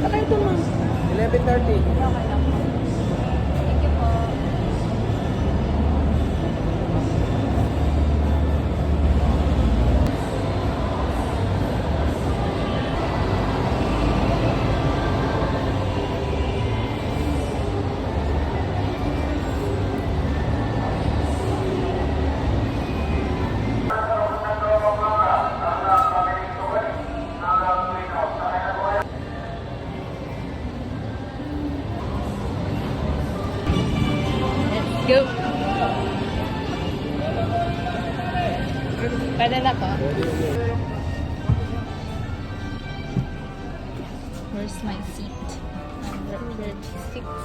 Saka ito ma'am. 11:30. Okay lang po. Thank you po. Go! Pwede na to. Where's my seat? Number 36. Number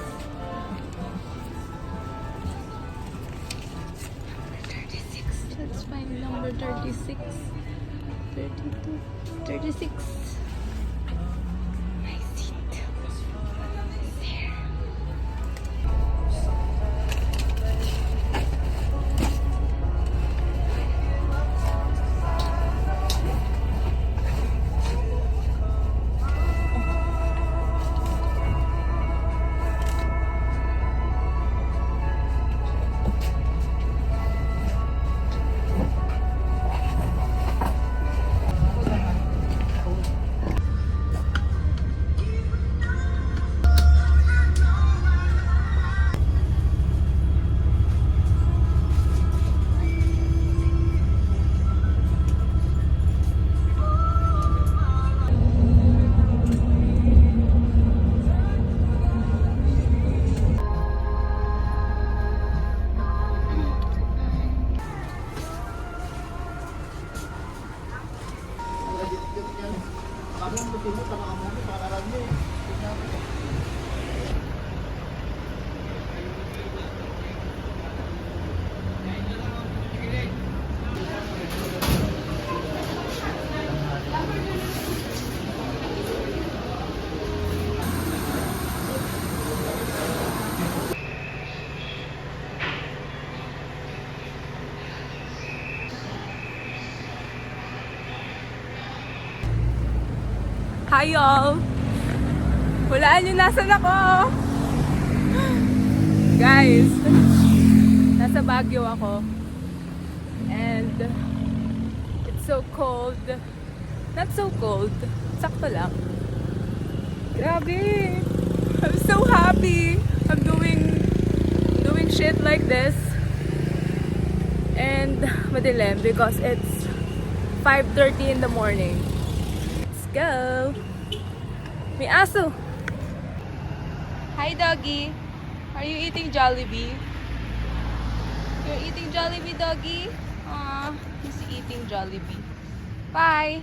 36. Let's find number 36. 32. 36. My seat. There. Hi y'all! Hulaan nyo nasan ako! Guys, nasa Baguio ako. And it's so cold. Not so cold. Sakto lang. Grabe! I'm so happy! I'm doing shit like this. And madilim because it's 5:30 in the morning. Go! May aso! Hi, doggy! Are you eating Jollibee? You're eating Jollibee, doggy? Aw, he's eating Jollibee. Bye!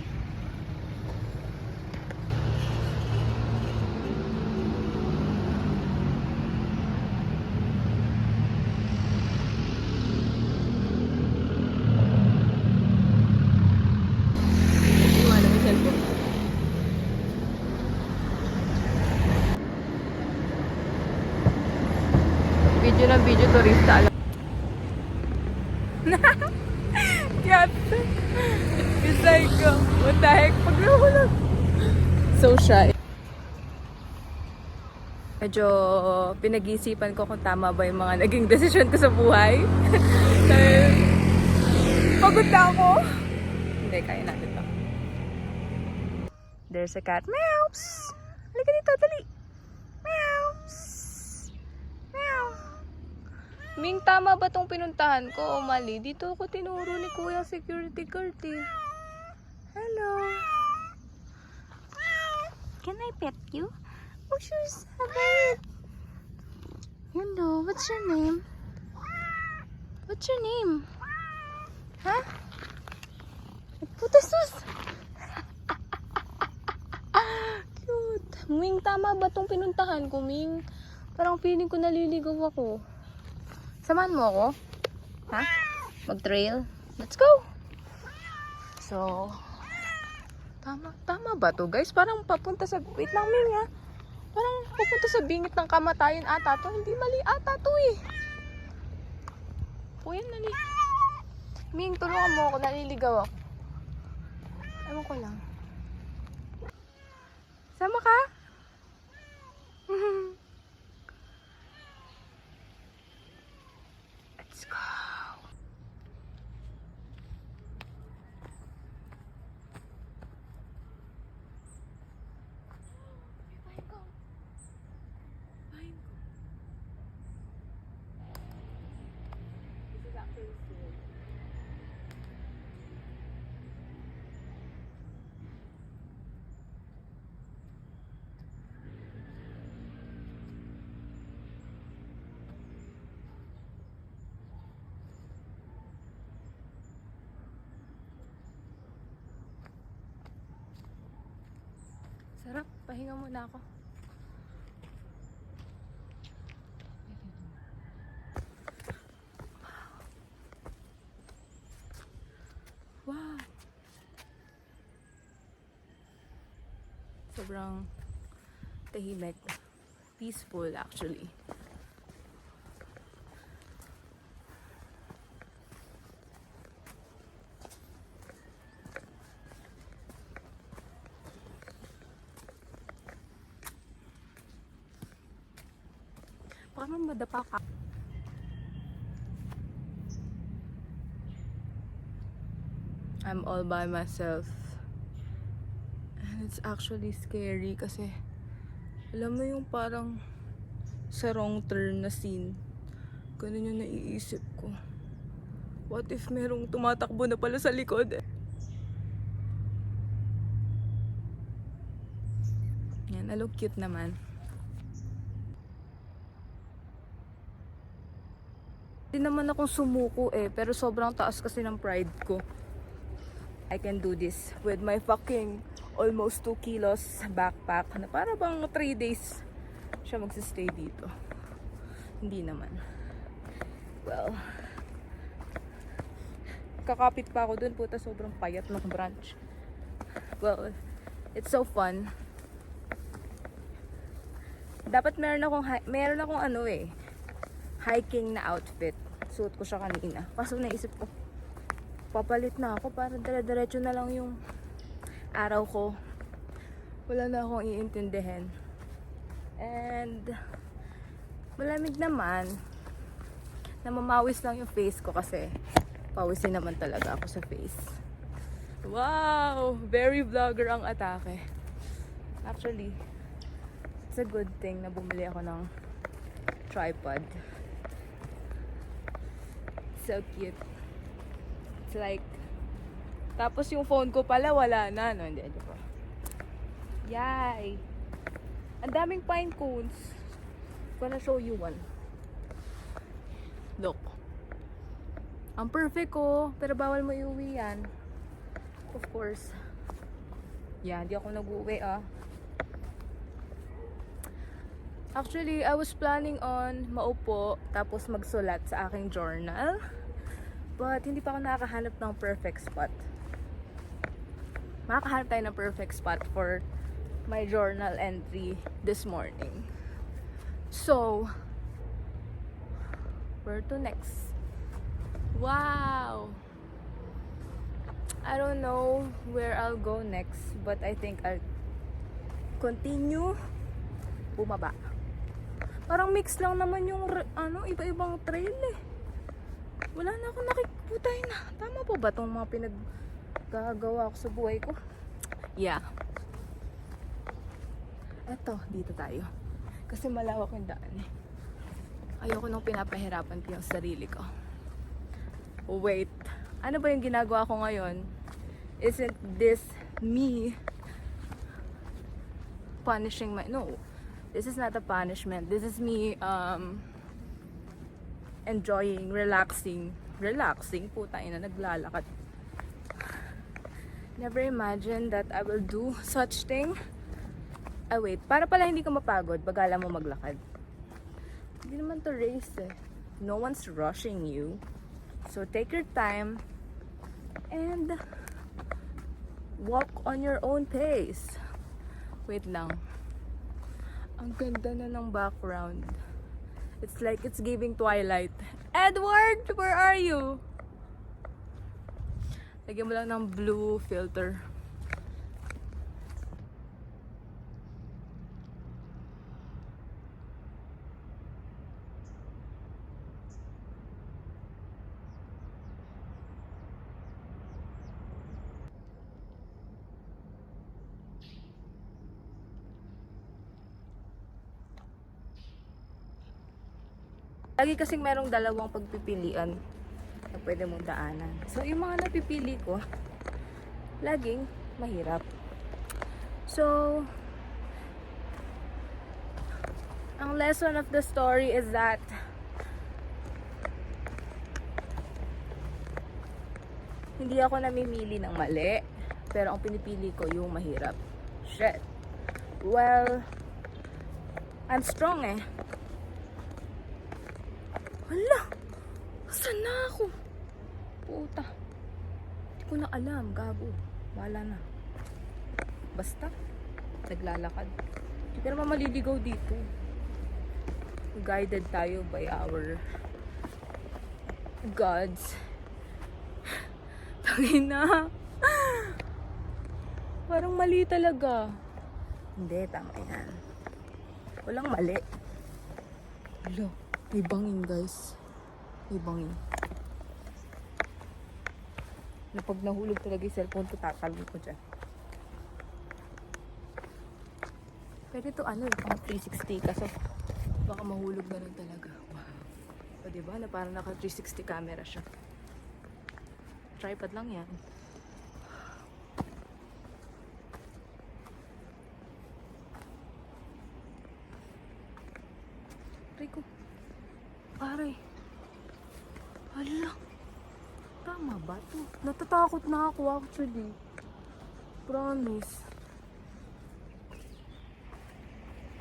Video ng video turista alam. Cat. It's like, what the heck? Paglahulag. So shy. Medyo pinag-iisipan ko kung tama ba yung mga naging desisyon ko sa buhay. Dahil pagod na ako. Hindi, kaya natin to. There's a cat. Meow! Psst. Halika dito, dali. Meow! Psst. Meow! Ming, tama ba tong pinuntahan ko o mali? Dito ako tinuro ni Kuya Security Guard eh. Hello. Can I pet you? Oh, sure, Sabit. Hello, what's your name? What's your name? Huh? Puta sus! Cute. Ming, tama ba tong pinuntahan ko, Ming? Parang feeling ko naliligaw ako. Samahan mo ako? Ha? Mag-trail? Let's go! So, tama ba to, guys? Parang papunta sa... Wait lang, Ming, ha? Parang papunta sa bingit ng kamatayan ata to. Hindi mali ata to, eh. O, yan, nali. Ming, tulungan mo ako. Naliligaw ako. Ewan ko lang. Sama ka? Sarap, pahinga muna ako. Wow! Sobrang tahimik. Peaceful actually. Baka naman madapa ka. I'm all by myself. And it's actually scary kasi alam mo yung parang sa wrong turn na scene. Ganun yung naiisip ko. What if merong tumatakbo na pala sa likod? Yan, alo cute naman. Hindi naman akong sumuko pero sobrang taas kasi ng pride ko. I can do this with my fucking almost 2 kilos backpack na para bang 3 days siya magsistay dito. Hindi naman. Well, kakapit pa ako dun, puta, sobrang payat ng branch. Well, it's so fun. Dapat meron akong hiking na outfit. Suot ko siya kanina. Kaso naisip ko, papalit na ako para dire-diretso na lang yung araw ko. Wala na akong iintindihin. And malamig naman. Namamawis lang yung face ko kasi pawisin naman talaga ako sa face. Wow! Very vlogger ang atake. Actually, it's a good thing na bumili ako ng tripod. So cute. It's like, tapos yung phone ko pala wala na, no? Hindi pa. Yay! Ang daming pine cones. Gonna show you one. Look. Ang perfect ko, pero bawal mo iuwi yan. Of course. Yeah, hindi ako nag-uwi Actually, I was planning on maupo tapos magsulat sa aking journal. But hindi pa ako nakakahanap ng perfect spot. Makakahanap tayo ng perfect spot for my journal entry this morning. So, where to next? Wow! I don't know where I'll go next, but I think I'll continue bumaba. Parang mix lang naman yung iba-ibang trail Wala na akong nakikiputay na. Tama po ba itong mga pinaggagawa ko sa buhay ko? Yeah. Eto, dito tayo. Kasi malawak yung daan Ayoko nung pinapahirapan ko yung sarili ko. Wait. Ano ba yung ginagawa ko ngayon? Isn't this me punishing No. This is not a punishment. This is me enjoying, relaxing. Relaxing? Puta ina, naglalakad. Never imagined that I will do such thing. Wait. Para pala hindi ka mapagod, bagala mo maglakad. Hindi naman to race No one's rushing you. So take your time and walk on your own pace. Wait lang. Ang ganda na ng background. It's like it's giving Twilight. Edward, where are you? Lagyan mo lang ng blue filter. Lagi kasing merong dalawang pagpipilian na pwede mong daanan. So, yung mga napipili ko, laging mahirap. So, ang lesson of the story is that hindi ako namimili ng mali, pero ang pinipili ko yung mahirap. Shit. Well, I'm strong eh. Hala! Saan na ako? Puta. Hindi ko na alam, gago. Bahala na. Basta, naglalakad. Hindi ka naman maliligaw dito. Guided tayo by our gods. Tangin na. Parang mali talaga. Hindi, tama yan. Walang mali. Hala, may bangin guys. May bangin. Na pag nahulog talaga yung cellphone ko, tatalon ko dyan. Pwede to ano, pang 360 kasi baka mahulog na lang talaga. Wow. O diba, na parang naka 360 camera siya. Tripod lang yan. Rico. Pare. Hala. Tama ba to? Natatakot na ako actually. Promise.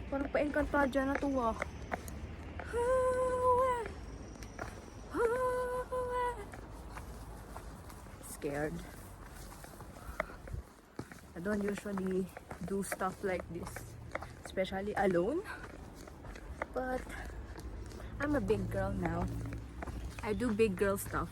Parang pa-Encantadia na to ah. Scared. I don't usually do stuff like this. Especially alone. But I'm a big girl now. I do big girl stuff.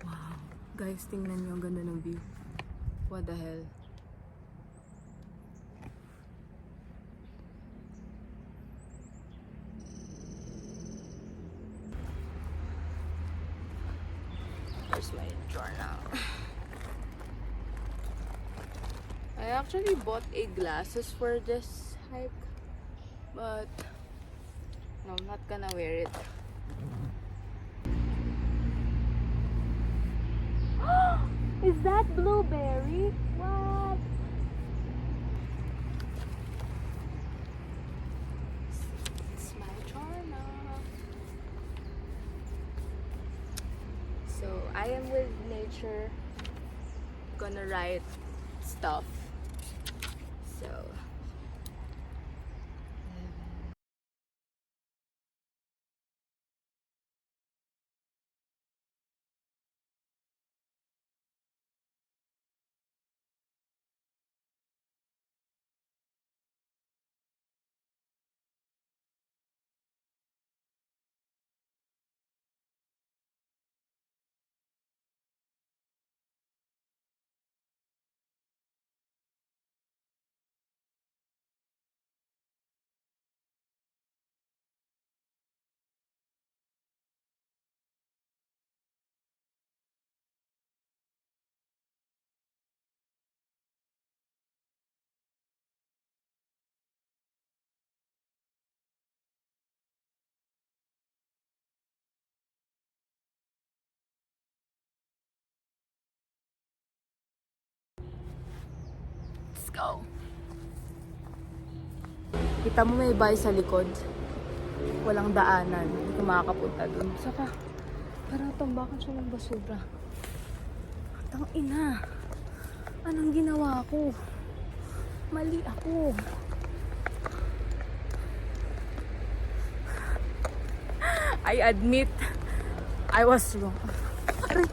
Wow. Guys, tingnan nyo ang ganda ng view. What the hell? Here's my journal. I actually bought a glasses for this hike, but no, I'm not gonna wear it. Is that blueberry? What? It's my journal. So I am with nature, gonna write stuff. So let's go. Kita mo may bahay sa likod. Walang daanan. Hindi ka makakapunta dun. Saka, parang tambakan siya ng basura. Tangina. Anong ginawa ko? Mali ako. I admit, I was wrong. Aray!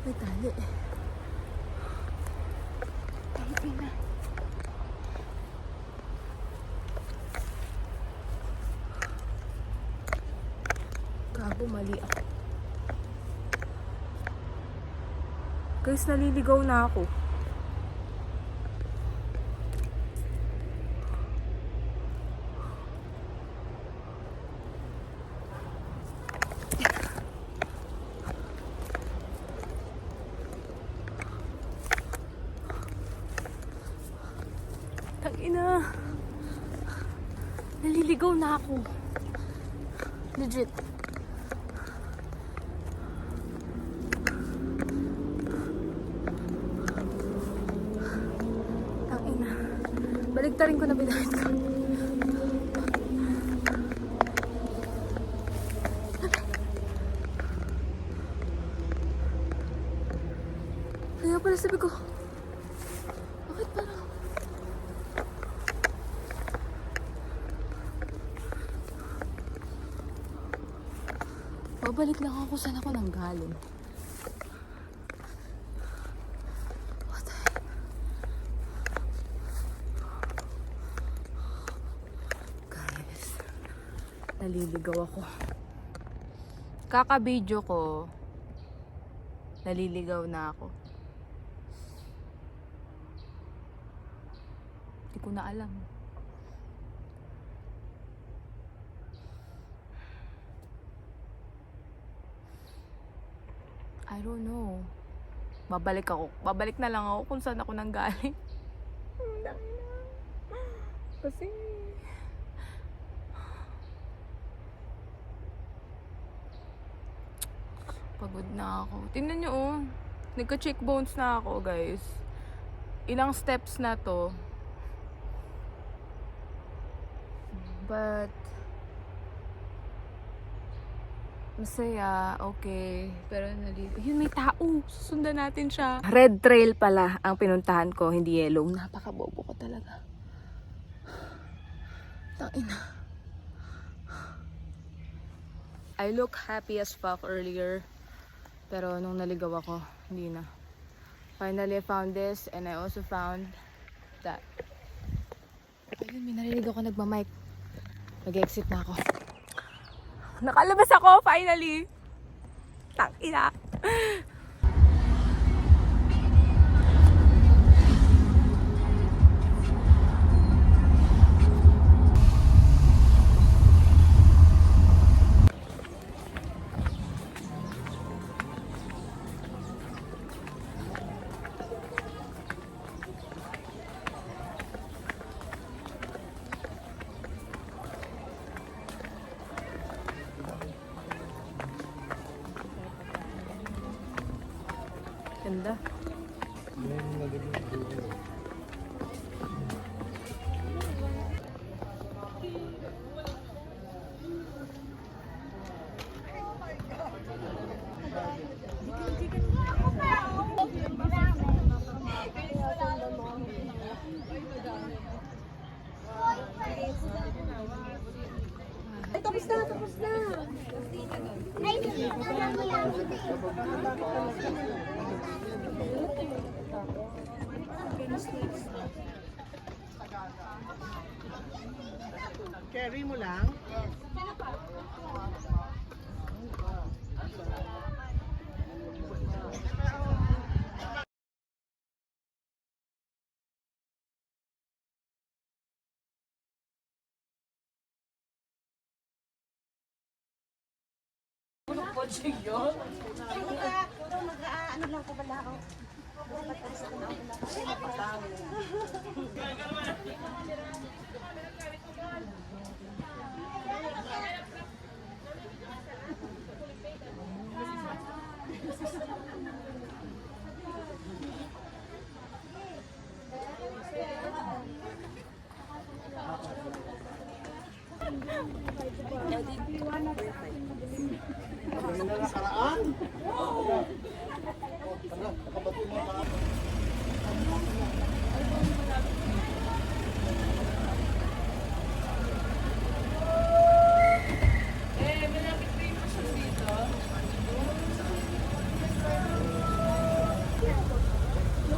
May tali. Tangina. Gago, mali ako. Guys, naliligaw na ako. Tangina. Naliligaw na ako. Legit. Tangina. Baligtarin ko na binayad ko. sabi ko, bakit parang... Babalik lang ako saan ako nang galing. What the heck? Guys, naliligaw ako. Kaka-video ko, naliligaw na ako. Hindi ko na alam. I don't know. Babalik ako. Babalik na lang ako kung saan ako nanggaling. Kasi... pagod na ako. Tingnan nyo oh. Nagka-cheekbones na ako guys. Ilang steps na to. But... masaya, okay. Pero yun, may tao. Susundan natin siya. Red Trail pala ang pinuntahan ko, hindi yellow. Napakabobo ko talaga. Tangina. I look happy as fuck earlier. Pero nung naligaw ako, hindi na. Finally, I found this and I also found that. Ayun, may narinig ako nagmamic. Nag-exit na ako. Nakalabas ako, finally! Tangina! Ganda. Tapos na, tapos na. Ay, Carry mo lang? ano lang ko pala ako.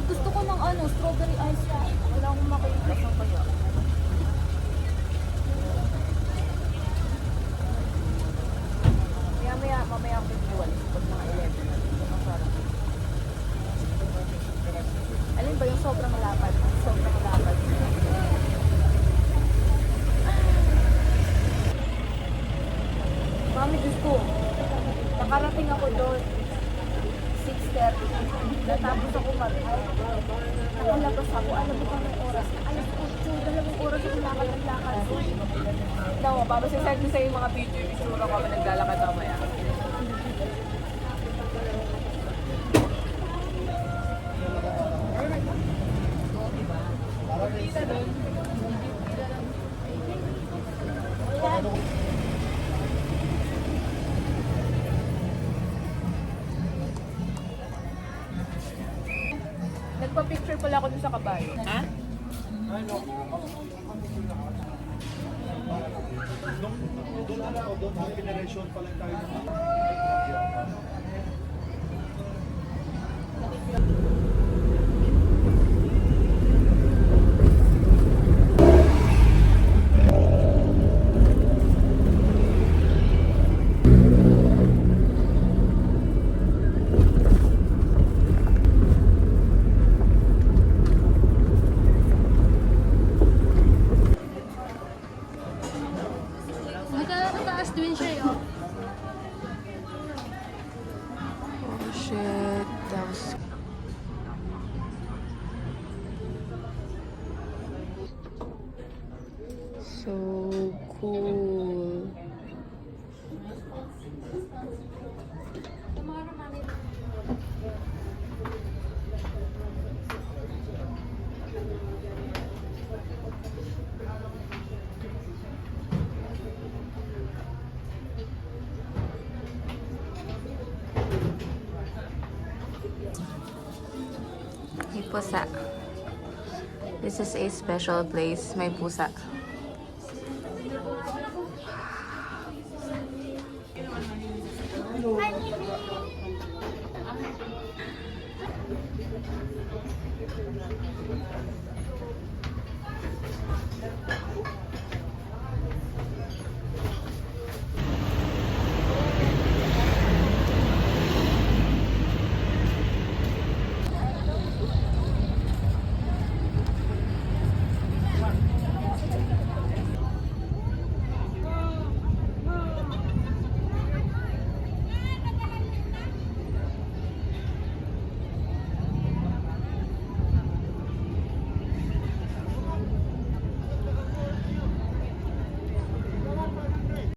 Gusto ko ng ano, strawberry ice cream. Wala akong makita sa kaya. Mamaya ako bigyan. Pag mga 11. Masarap. Alin ba yung sobrang lapad? Sobrang lapad. Mami, Diyos ko. Nakarating ako doon. 6:30. Natapos ako nakalabas ako. Alam mo kang oras? Alas 8. 2 oras ako lakad. Nawa, papasasend ko sa yung mga video yung isura ko naglalakad mamaya. pala ako dun sa kabayo. Ha? Nagkataas din siya yun. Oh shit, that was... So cool. May pusa. This is a special place. May pusa.